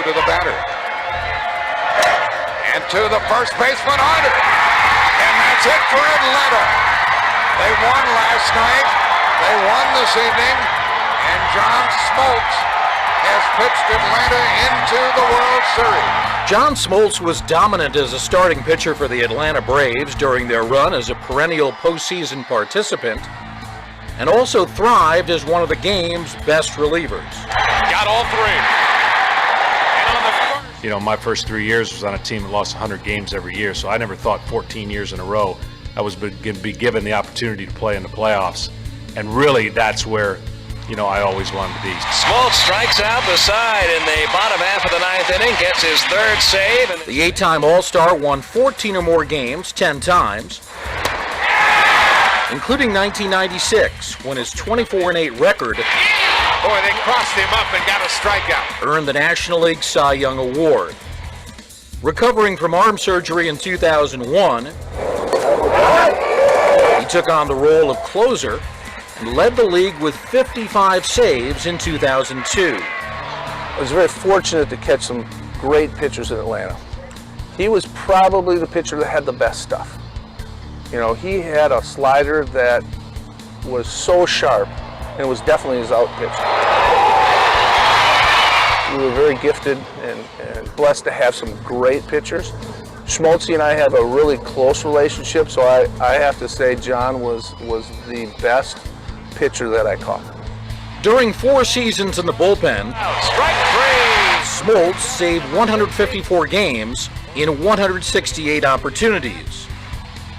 to the batter. And to the first baseman under. And that's it for Atlanta. They won last night. They won this evening. And John Smoltz has pitched Atlanta into the World Series. John Smoltz was dominant as a starting pitcher for the Atlanta Braves during their run as a perennial postseason participant, and also thrived as one of the game's best relievers. Got all three. And on the first. You know, my first 3 years was on a team that lost 100 games every year, so I never thought 14 years in a row I was going to be given the opportunity to play in the playoffs. And really, that's where, you know, I always wanted to be. Smoltz strikes out the side in the bottom half of the ninth inning, gets his third save. And the 8-time All-Star won 14 or more games 10 times, including 1996, when his 24-8 record Boy, they crossed him up and got a strikeout. Earned the National League Cy Young Award. Recovering from arm surgery in 2001, he took on the role of closer and led the league with 55 saves in 2002. I was very fortunate to catch some great pitchers in Atlanta. He was probably the pitcher that had the best stuff. You know, he had a slider that was so sharp, and it was definitely his out pitch. We were very gifted and blessed to have some great pitchers. Smoltz and I have a really close relationship, so I have to say John was the best pitcher that I caught. During 4 seasons in the bullpen, Strike three. Smoltz saved 154 games in 168 opportunities.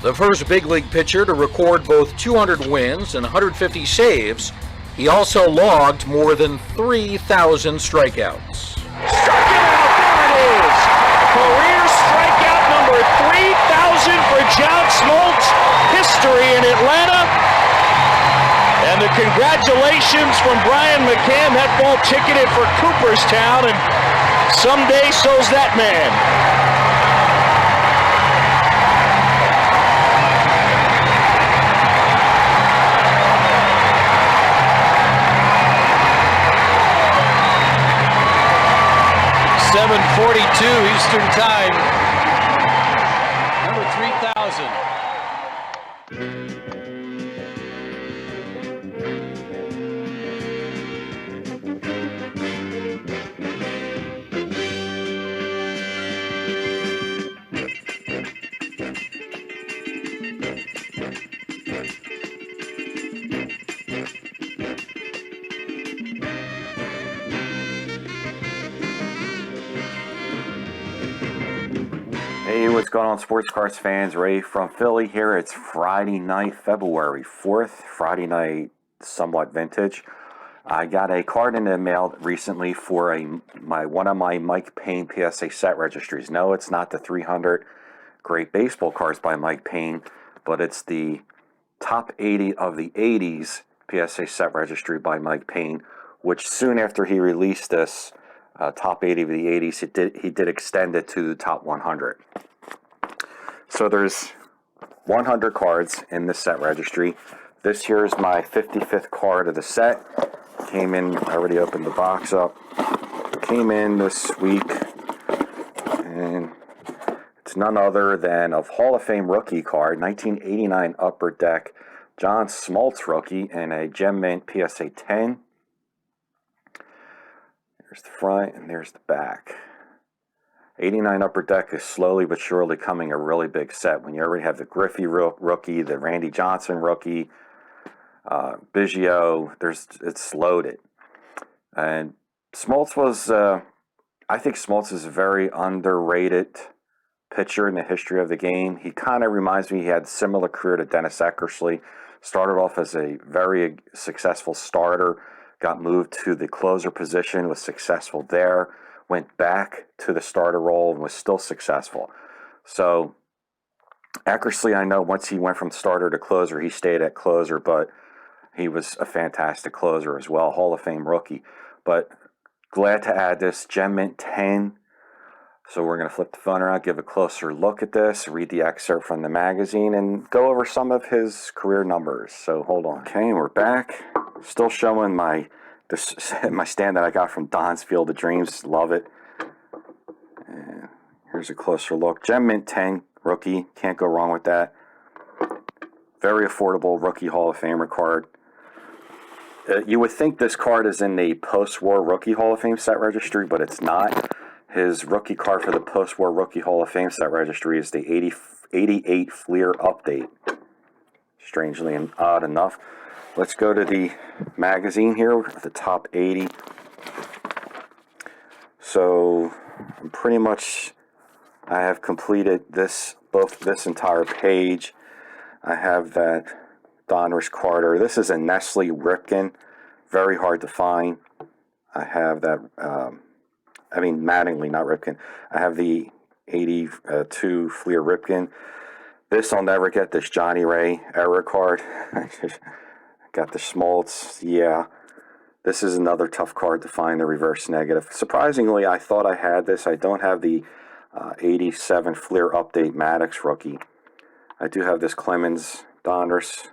The first big league pitcher to record both 200 wins and 150 saves, he also logged more than 3,000 strikeouts. Strikeout, there it is! Career strikeout number 3,000 for John Smoltz. History in Atlanta. And the congratulations from Brian McCann. That ball ticketed for Cooperstown, and someday so's that man. .42 Eastern Time. Number 3,000. Hey, what's going on, sports cards fans? Ray from Philly here. It's Friday night, February 4th. Friday night, somewhat vintage. I got a card in the mail recently for one of my Mike Payne PSA set registries. No, it's not the 300 great baseball cards by Mike Payne, but it's the top 80 of the 80s PSA set registry by Mike Payne, which soon after he released this top 80 of the 80s, he did extend it to the top 100. So there's 100 cards in the set registry. This here is my 55th card of the set. Came in, I already opened the box up. Came in this week, and it's none other than a Hall of Fame rookie card, 1989 Upper Deck John Smoltz rookie, and a Gem Mint PSA 10. There's the front and there's the back. 89 Upper Deck is slowly but surely becoming a really big set. When you already have the Griffey rookie, the Randy Johnson rookie, Biggio, it's loaded. And Smoltz was, I think Smoltz is a very underrated pitcher in the history of the game. He kind of reminds me, he had a similar career to Dennis Eckersley. Started off as a very successful starter, got moved to the closer position, was successful there, went back to the starter role and was still successful. So Eckersley, I know once he went from starter to closer, he stayed at closer, but he was a fantastic closer as well, Hall of Fame rookie. But glad to add this Gem Mint 10. So we're going to flip the phone around, give a closer look at this, read the excerpt from the magazine, and go over some of his career numbers. So hold on. Okay, we're back. Still showing my stand that I got from Don's Field of Dreams. Love it. Here's a closer look. Gem Mint 10, rookie. Can't go wrong with that. Very affordable rookie Hall of Famer card. You would think this card is in the post-war rookie Hall of Fame set registry, but it's not. His rookie card for the post-war rookie Hall of Fame set registry is the 88 Fleer update. Strangely and odd enough. Let's go to the magazine here with the top 80. So I'm pretty much, I have completed both this entire page. I have that Donruss Carter. This is a Nestle Ripken, very hard to find. I have that, Mattingly, not Ripken. I have the 82 Fleer Ripken. This I'll never get, this Johnny Ray error card. I just got the Smoltz. Yeah, this is another tough card to find, the reverse negative. Surprisingly, I thought I had this. I don't have the 87 Fleer Update Maddox rookie. I do have this Clemens Donruss.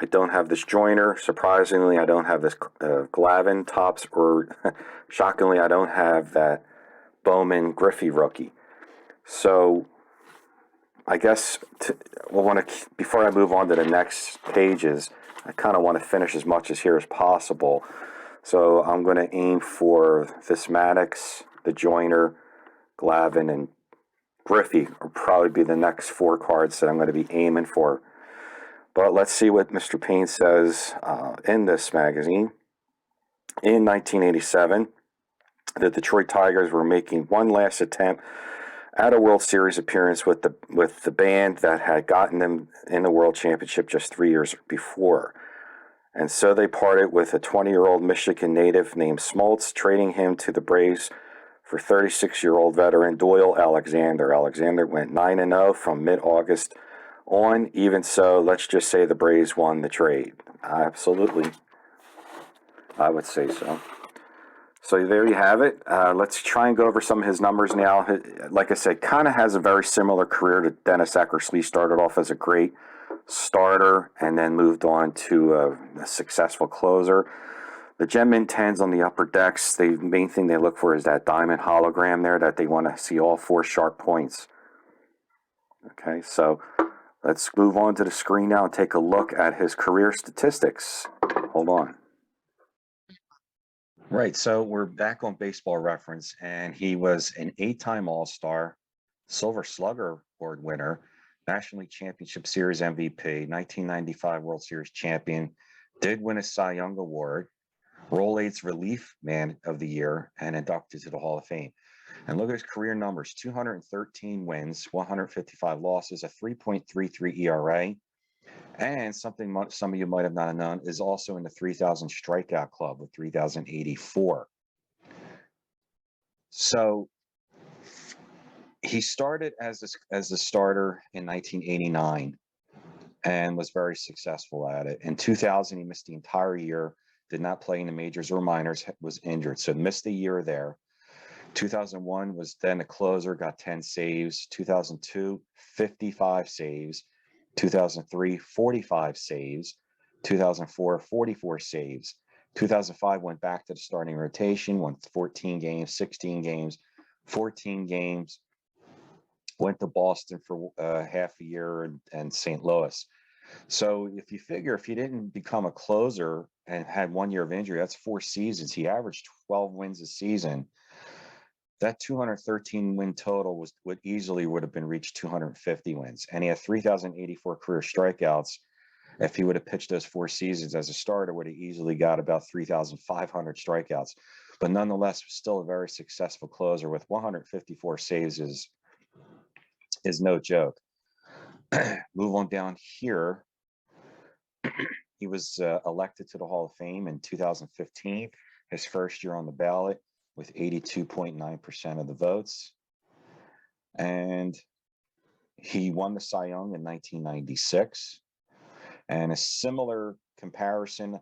I don't have this Joyner. Surprisingly, I don't have this Glavine Topps, or shockingly, I don't have that Bowman Griffey rookie. So I guess before I move on to the next pages, I kind of want to finish as much as here as possible. So I'm going to aim for this Maddox, the Joyner, Glavine, and Griffey will probably be the next 4 cards that I'm going to be aiming for. But let's see what Mr. Payne says in this magazine. In 1987, the Detroit Tigers were making one last attempt at a World Series appearance with the band that had gotten them in the World Championship just 3 years before. And so they parted with a 20-year-old Michigan native named Smoltz, trading him to the Braves for 36-year-old veteran Doyle Alexander. Alexander went 9-0 from mid-August on. Even so, let's just say the Braves won the trade. Absolutely. I would say so. So there you have it. Let's try and go over some of his numbers now. Like I said, kind of has a very similar career to Dennis Eckersley. Started off as a great starter and then moved on to a successful closer. The Gem Mint 10s on the upper decks, the main thing they look for is that diamond hologram there, that they want to see all 4 sharp points. Okay, so let's move on to the screen now and take a look at his career statistics. Hold on. Right, so we're back on Baseball Reference, and he was an 8-time All-Star, Silver Slugger Award winner, National League Championship Series MVP, 1995 World Series champion, did win a Cy Young Award, Roll-Eight's Relief Man of the Year, and inducted to the Hall of Fame. And look at his career numbers: 213 wins, 155 losses, a 3.33 ERA, and something some of you might have not known is also in the 3,000 strikeout club with 3,084. So he started as a starter in 1989 and was very successful at it. In 2000, he missed the entire year, did not play in the majors or minors, was injured, so missed the year there. 2001 was then a closer, got 10 saves. 2002, 55 saves. 2003, 45 saves. 2004, 44 saves. 2005 went back to the starting rotation, won 14 games, 16 games, 14 games. Went to Boston for half a year and St. Louis. So if you figure, if he didn't become a closer and had 1 year of injury, that's 4 seasons. He averaged 12 wins a season. That 213 win total would have been reached 250 wins. And he had 3,084 career strikeouts. If he would have pitched those 4 seasons as a starter, would have easily got about 3,500 strikeouts. But nonetheless, still a very successful closer with 154 saves is no joke. Move on down here. He was elected to the Hall of Fame in 2015, his first year on the ballot, with 82.9% of the votes. And he won the Cy Young in 1996. And a similar comparison,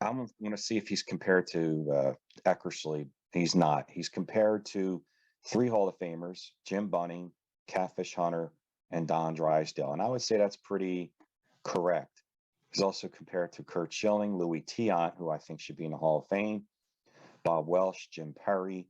I'm going to see if he's compared to Eckersley. He's not. He's compared to 3 Hall of Famers: Jim Bunning, Catfish Hunter, and Don Drysdale. And I would say that's pretty correct. He's also compared to Curt Schilling, Louis Tiant, who I think should be in the Hall of Fame, Bob Welsh, Jim Perry.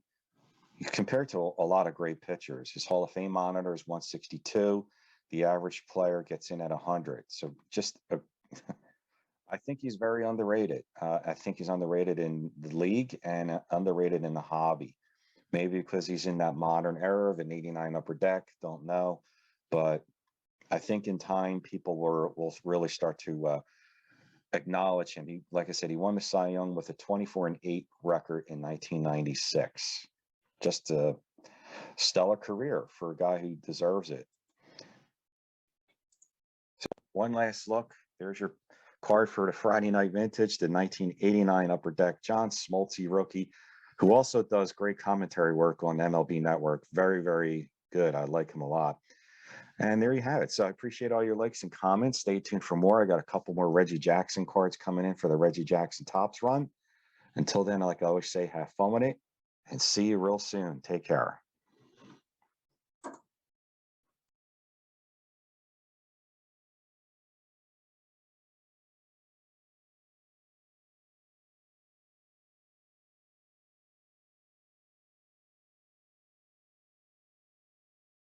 compared to a lot of great pitchers. His Hall of Fame monitor is 162. The average player gets in at 100. So just, I think he's very underrated. I think he's underrated in the league and underrated in the hobby. Maybe because he's in that modern era of an 89 upper deck, don't know. But I think in time, people will really start to acknowledge him. He, like I said, he won the Cy Young with a 24-8 record in 1996. Just a stellar career for a guy who deserves it. So one last look. There's your card for the Friday night vintage, the 1989 Upper Deck. John Smoltz, rookie, who also does great commentary work on MLB Network. Very, very good. I like him a lot. And there you have it. So I appreciate all your likes and comments. Stay tuned for more. I got a couple more Reggie Jackson cards coming in for the Reggie Jackson Topps run. Until then, like I always say, have fun with it and see you real soon. Take care.